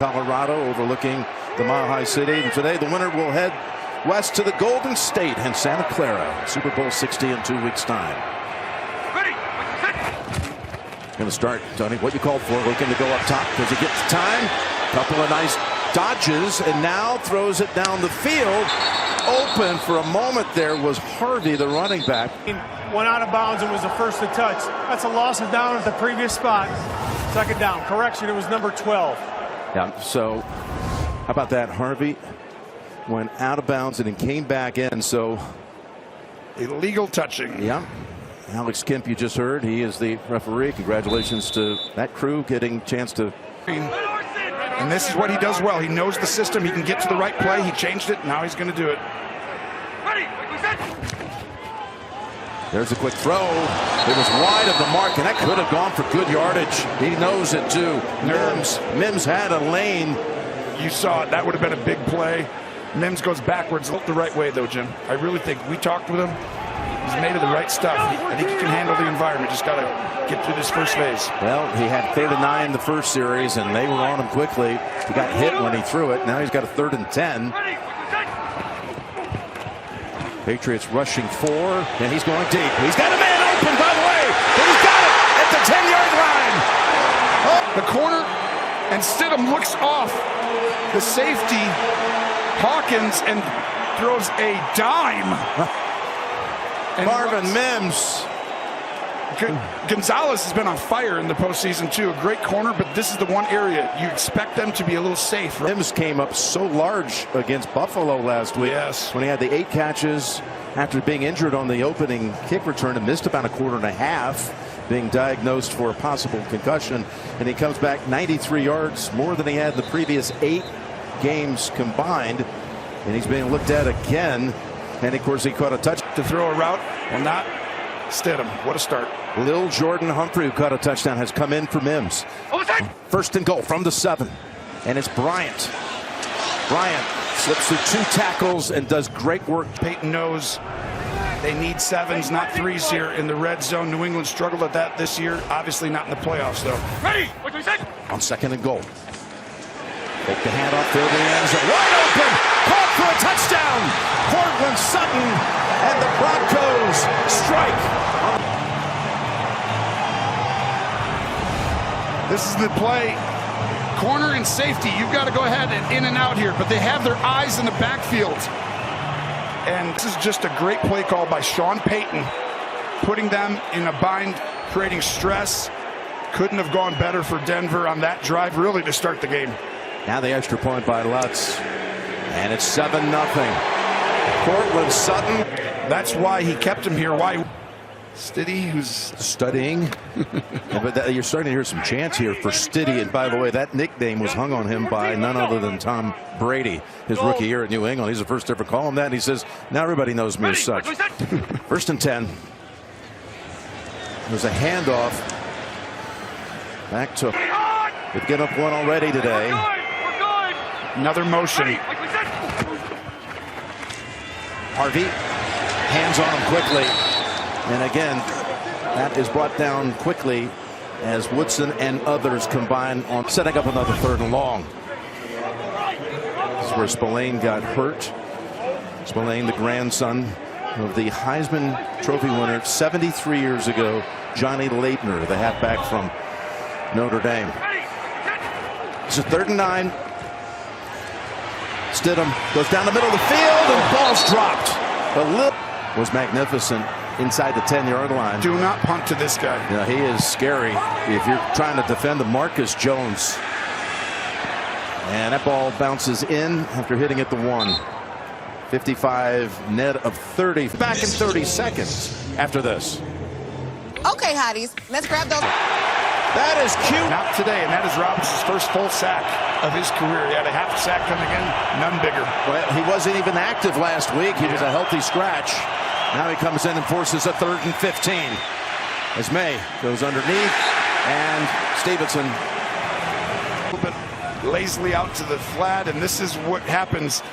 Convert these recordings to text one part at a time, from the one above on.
Colorado, overlooking the Mile High City. And today the winner will head west to the Golden State and Santa Clara. Super Bowl 60 in 2 weeks' time. Ready. Going to start, Tony, what you called for, looking to go up top. Does he get the time? Couple of nice dodges, and now throws it down the field. Open for a moment there was Harvey, the running back. Went out of bounds and was the first to touch. That's a loss of down at the previous spot. Second down. Correction, it was number 12. Yeah, so how about that? Harvey went out of bounds and then came back in. So illegal touching. Yeah. Alex Kemp, you just heard. He is the referee. Congratulations to that crew getting a chance to. And this is what he does well. He knows the system. He can get to the right play. He changed it. Now he's going to do it. There's a quick throw. It was wide of the mark, and that could have gone for good yardage. He knows it too. Mims had a lane. You saw it. That would have been a big play. Mims goes backwards. Look the right way, though, Jim. I really think we talked with him. He's made of the right stuff. I think he can handle the environment. Just got to get through this first phase. Well, he had 3rd and 9 the first series, and they were on him quickly. He got hit when he threw it. Now he's got a 3rd and 10. Patriots rushing 4, and he's going deep. He's got a man open, by the way, but he's got it at the 10-yard line. Oh, the corner, and Stidham looks off the safety, Hawkins, and throws a dime. And Marvin Mims. Gonzalez has been on fire in the postseason too. A great corner, but this is the one area you expect them to be a little safe. Mims came up so large against Buffalo last week. Yes. When he had the 8 catches after being injured on the opening kick return and missed about a quarter and a half, being diagnosed for a possible concussion, and he comes back 93 yards, more than he had in the previous 8 games combined, and he's being looked at again. And of course he caught a touch to throw a route, and not Stidham. What a start. Lil Jordan Humphrey, who caught a touchdown, has come in for Mims. 1st and goal from the 7, and it's Bryant. Bryant slips through 2 tackles and does great work. Peyton knows they need 7s, not 3s here in the red zone. New England struggled at that this year. Obviously not in the playoffs, though. Ready. On 2nd and goal. Take the handoff there to the end zone. Wide open. Caught for a touchdown. Cortland Sutton, and the Broncos strike. This is the play. Corner and safety. You've got to go ahead and in and out here, but they have their eyes in the backfield. And this is just a great play call by Sean Payton, putting them in a bind, creating stress. Couldn't have gone better for Denver on that drive, really, to start the game. Now the extra point by Lutz, and it's 7-0. Cortland Sutton. That's why he kept him here. Why? Stiddy, who's studying. Yeah, but you're starting to hear some chants here for Stiddy. And by the way, that nickname was hung on him by none other than Tom Brady, his rookie year at New England. He's the first to ever call him that. And he says, now everybody knows me as such. 1st and 10. There's a handoff. Back to. They've given up 1 already today. Another motion. Harvey, hands on him quickly. And again, that is brought down quickly as Woodson and others combine on setting up another 3rd and long. This is where Spillane got hurt. Spillane, the grandson of the Heisman Trophy winner 73 years ago, Johnny Leitner, the halfback from Notre Dame. It's a 3rd and 9. Stidham goes down the middle of the field and ball's dropped. The lip was magnificent inside the 10-yard line. Do not punt to this guy. Yeah, he is scary if you're trying to defend the Marcus Jones. And that ball bounces in after hitting at the 1. 55 net of 30. Back in 30 seconds after this. Okay, hotties, let's grab those. That is cute. Not today, and that is Robinson's first full sack of his career. He had a half sack coming in, none bigger. Well, he wasn't even active last week. He was a healthy scratch. Now he comes in and forces a 3rd and 15. As May goes underneath, and Stevenson. A little bit lazily out to the flat, and this is what happens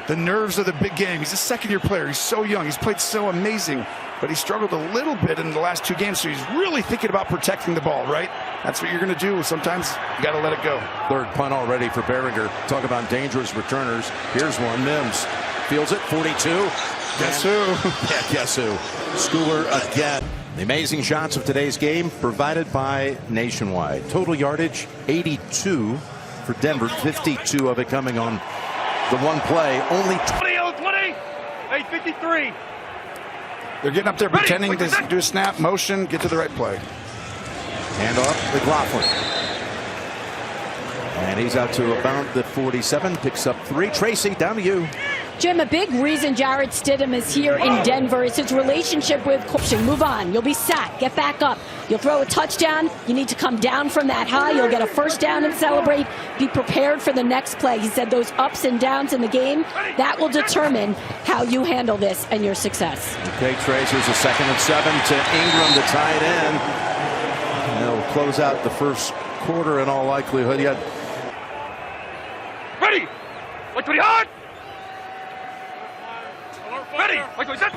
the nerves of the big game. He's a second-year player. He's so young. He's played so amazing, but he struggled a little bit in the last 2 games, so he's really thinking about protecting the ball, right? That's what you're going to do. Sometimes you got to let it go. Third punt already for Behringer. Talk about dangerous returners. Here's one. Mims fields it. 42. Guess who? Yeah, guess who? Schooler again. The amazing shots of today's game provided by Nationwide. Total yardage 82 for Denver. 52 of it coming on the one play. Only 20, 853. They're getting up there pretending to do a snap, motion, get to the right play. Hand off McLaughlin. And he's out to about the 47. Picks up 3. Tracy, down to you. Jim, a big reason Jarrett Stidham is here in Denver is his relationship with coaching. Move on. You'll be sacked. Get back up. You'll throw a touchdown. You need to come down from that high. You'll get a first down and celebrate. Be prepared for the next play. He said those ups and downs in the game, that will determine how you handle this and your success. Okay, Trace, here's a 2nd and 7 to Ingram to tie it in. And they'll close out the first quarter in all likelihood. You got Ready. Wait to the hard. Ready. Wait to the set.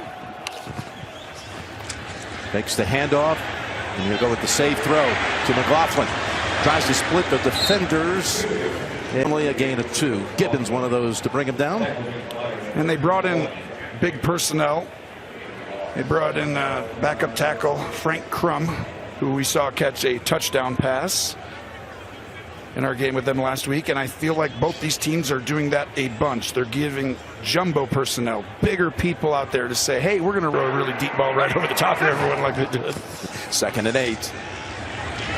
Makes the handoff, and you go with the safe throw to McLaughlin. Tries to split the defenders. Only a gain of 2. Gibbons, one of those to bring him down. And they brought in big personnel. They brought in backup tackle Frank Crum, who we saw catch a touchdown pass in our game with them last week. And I feel like both these teams are doing that a bunch. They're giving jumbo personnel, bigger people out there to say, hey, we're going to roll a really deep ball right over the top of everyone like they did. 2nd and 8.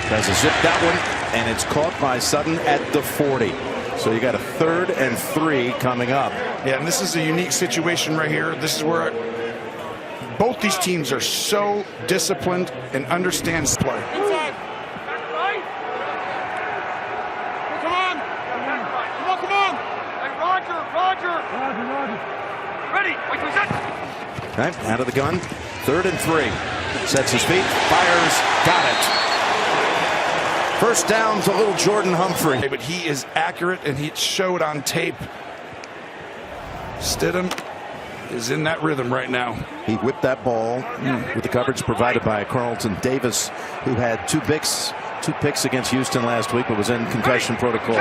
Tries to zip that one, and it's caught by Sutton at the 40. So you got a 3rd and 3 coming up. Yeah, and this is a unique situation right here. This is where both these teams are so disciplined and understand play. Inside. Right. Come on. Come on. Hey, Roger. Ready. Wait to the set. Okay, out of the gun. 3rd and 3. Sets his feet. Fires. Got it. First down to little Jordan Humphrey. But he is accurate, and he showed on tape. Stidham is in that rhythm right now. He whipped that ball with the coverage provided by Carlton Davis, who had 2 picks against Houston last week, but was in concussion protocol.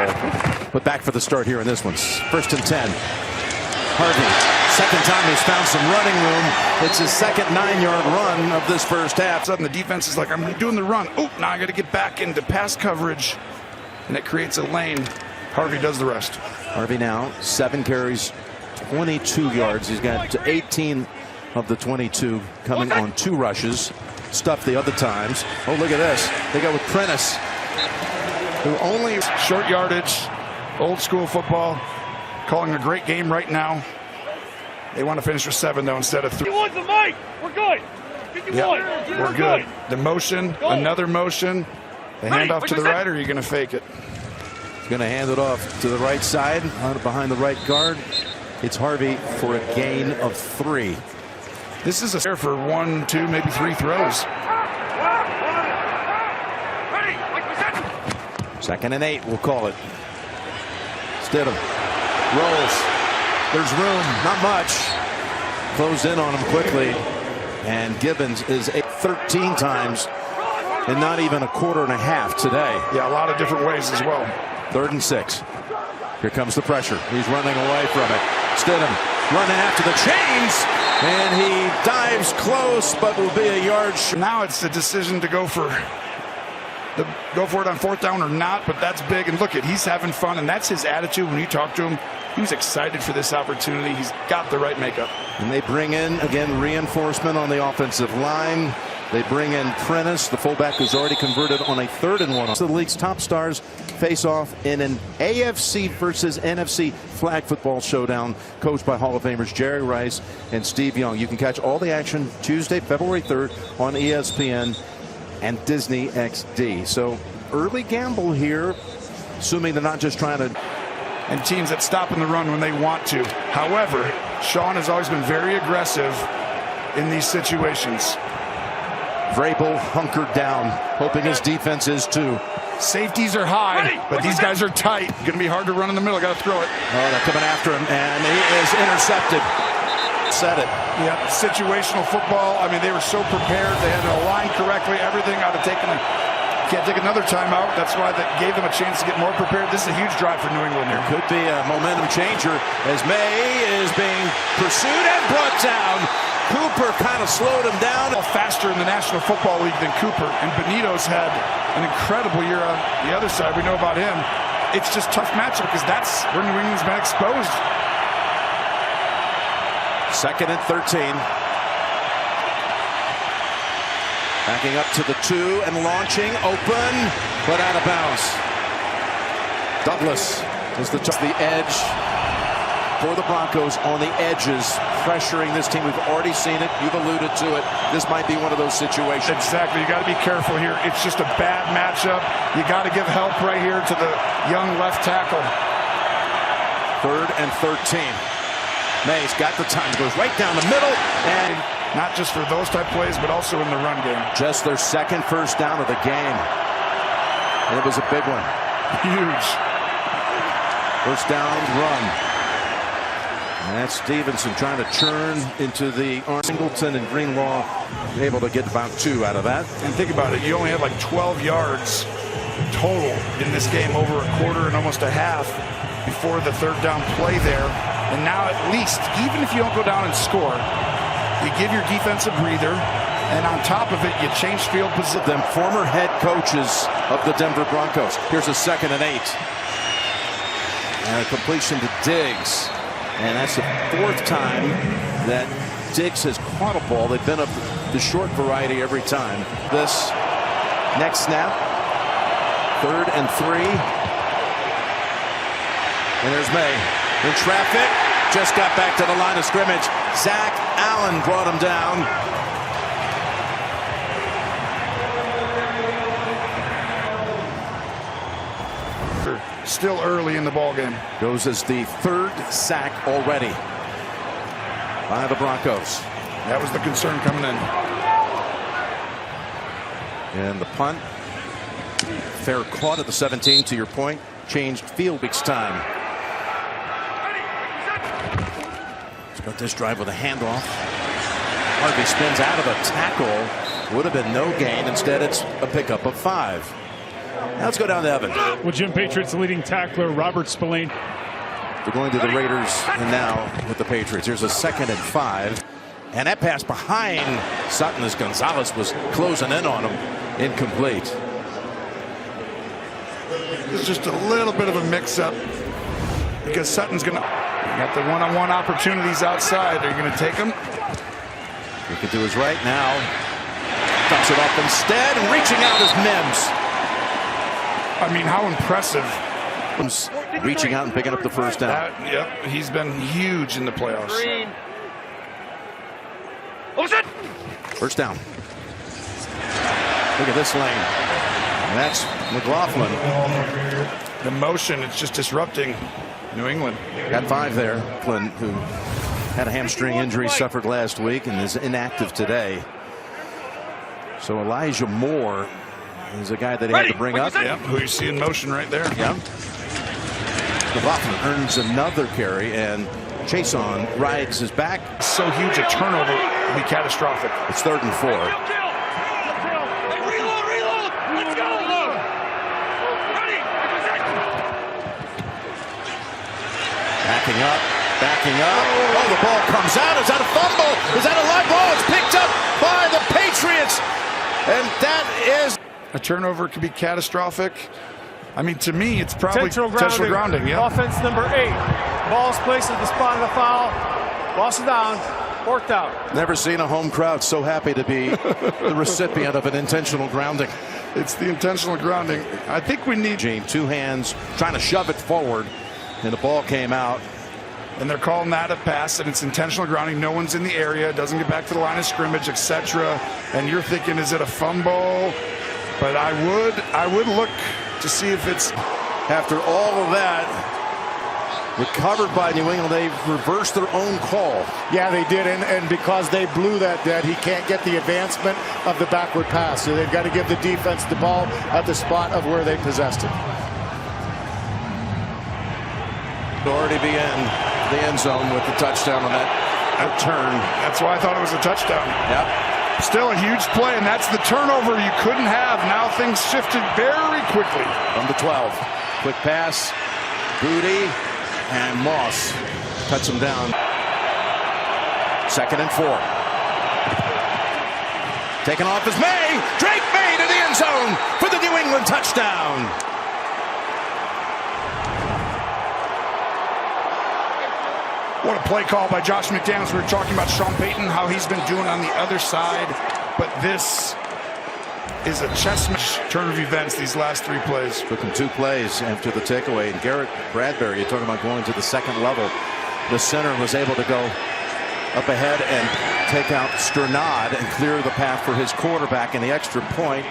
But back for the start here in this one. 1st and 10. Harvey. 2nd time he's found some running room. It's his 2nd 9-yard run of this first half. Suddenly the defense is like, I'm doing the run. Oh, now I got to get back into pass coverage. And it creates a lane. Harvey does the rest. Harvey now 7 carries, 22 yards. He's got 18 of the 22 coming on 2 rushes. Stuffed the other times. Oh, look at this. They go with Prentice, who only short yardage, old school football, calling a great game right now. They want to finish with 7 though instead of 3. You want the mic. We're good. We're good. The motion, another motion. The handoff to the right, or are you going to fake it? He's going to hand it off to the right side, behind the right guard. It's Harvey for a gain of 3. This is a fair for 1, 2, maybe 3 throws. 2nd and 8, we'll call it. Stidham rolls. There's room, not much. Closed in on him quickly. And Gibbons is 13 times in not even a quarter and a half today. Yeah, a lot of different ways as well. 3rd and 6. Here comes the pressure. He's running away from it. Stidham running after the chains. And he dives close, but will be a yard short. Now it's the decision to go for it on 4th down or not, but that's big. And look, he's having fun, and that's his attitude when you talk to him. He was excited for this opportunity. He's got the right makeup. And they bring in, again, reinforcement on the offensive line. They bring in Prentice, the fullback who's already converted on a 3rd and 1. So the league's top stars face off in an AFC versus NFC flag football showdown, coached by Hall of Famers Jerry Rice and Steve Young. You can catch all the action Tuesday, February 3rd on ESPN and Disney XD. So early gamble here, assuming they're not just trying to. And teams that stop in the run when they want to. However, Sean has always been very aggressive in these situations. Vrabel hunkered down, hoping his defense is too. Safeties are high, but these guys are tight. Going to be hard to run in the middle. Got to throw it. Oh, they're coming after him, and he is intercepted. Said it. Yeah, situational football. I mean, they were so prepared. They had to align correctly. Everything. I'd have taken can't take another timeout. That's why that gave them a chance to get more prepared. This is a huge drive for New England here. Could be a momentum changer as May is being pursued and brought down. Cooper kind of slowed him down. Faster in the National Football League than Cooper, and Benito's had an incredible year on the other side. We know about him. It's just tough matchup because that's where New England's been exposed. 2nd and 13. Backing up to the 2 and launching open, but out of bounds. Douglas is the edge for the Broncos on the edges, pressuring this team. We've already seen it. You've alluded to it. This might be one of those situations. Exactly. You got to be careful here. It's just a bad matchup. You got to give help right here to the young left tackle. 3rd and 13. May's got the time. Goes right down the middle. And not just for those type plays, but also in the run game. Just their 2nd first down of the game. And it was a big one. Huge. First down run. And that's Stevenson trying to churn into the Singleton and Greenlaw, able to get about 2 out of that. And think about it. You only had like 12 yards total in this game, over a quarter and almost a half before the 3rd down play there. And now at least, even if you don't go down and score, you give your defense a breather, and on top of it, you change field position. Them former head coaches of the Denver Broncos. Here's a 2nd and 8. And a completion to Diggs. And that's the 4th time that Diggs has caught a ball. They've been of the short variety every time. This next snap. 3rd and 3. And there's May in traffic. Just got back to the line of scrimmage. Zach Allen brought him down. Still early in the ball game. Goes as the 3rd sack already by the Broncos. That was the concern coming in. And the punt. Fair caught at the 17, to your point. Changed field each time. Start this drive with a handoff. Harvey spins out of a tackle. Would have been no gain. Instead, it's a pickup of 5. Now let's go down to Evan. Well, Jim, Patriots leading tackler Robert Spillane. They're going to the Raiders and now with the Patriots. Here's a 2nd and 5. And that pass behind Sutton as Gonzalez was closing in on him. Incomplete. It's just a little bit of a mix-up because Sutton's going to got the one-on-one opportunities outside. Are you going to take them? He can do his right now. Dumps it off instead, and reaching out is Mims. I mean, how impressive. Reaching out and picking up the first down. Yep, he's been huge in the playoffs. First down. Look at this lane. And that's McLaughlin. The motion, it's just disrupting New England. Got 5 there. Flynn, who had a hamstring injury, suffered last week and is inactive today. So Elijah Moore is a guy that he had to bring up. Yeah, who you see in motion right there. Yeah. McLaughlin earns another carry, and Chason rides his back. So huge a turnover would be catastrophic. It's 3rd and 4. Backing up. Oh, the ball comes out. Is that a fumble? Is that a live ball? It's picked up by the Patriots. And that is a turnover could be catastrophic. I mean, to me, it's probably intentional grounding. Yeah. Offense number 8. Ball's placed at the spot of the foul. Loss is down. 4th down. Never seen a home crowd so happy to be the recipient of an intentional grounding. It's the intentional grounding. I think we need James, 2 hands trying to shove it forward, and the ball came out. And they're calling that a pass, and it's intentional grounding. No one's in the area, doesn't get back to the line of scrimmage, etc. And you're thinking, is it a fumble? But I would look to see if it's after all of that. Recovered by New England. They reversed their own call. Yeah, they did, and because they blew that, he can't get the advancement of the backward pass. So they've got to give the defense the ball at the spot of where they possessed it. Already be in the end zone with the touchdown on that return. That's why I thought it was a touchdown. Yep. Still a huge play, and that's the turnover you couldn't have. Now things shifted very quickly. From the 12. Quick pass. Booty. And Moss cuts him down. 2nd and 4. Taken off is May. Drake May to the end zone for the New England touchdown. What a play call by Josh McDaniels. We were talking about Sean Payton, how he's been doing on the other side. But this is a chess match turn of events these last 3 plays. Took him 2 plays after the takeaway. And Garrett Bradbury, you're talking about going to the 2nd level. The center was able to go up ahead and take out Sternad and clear the path for his quarterback in the extra point.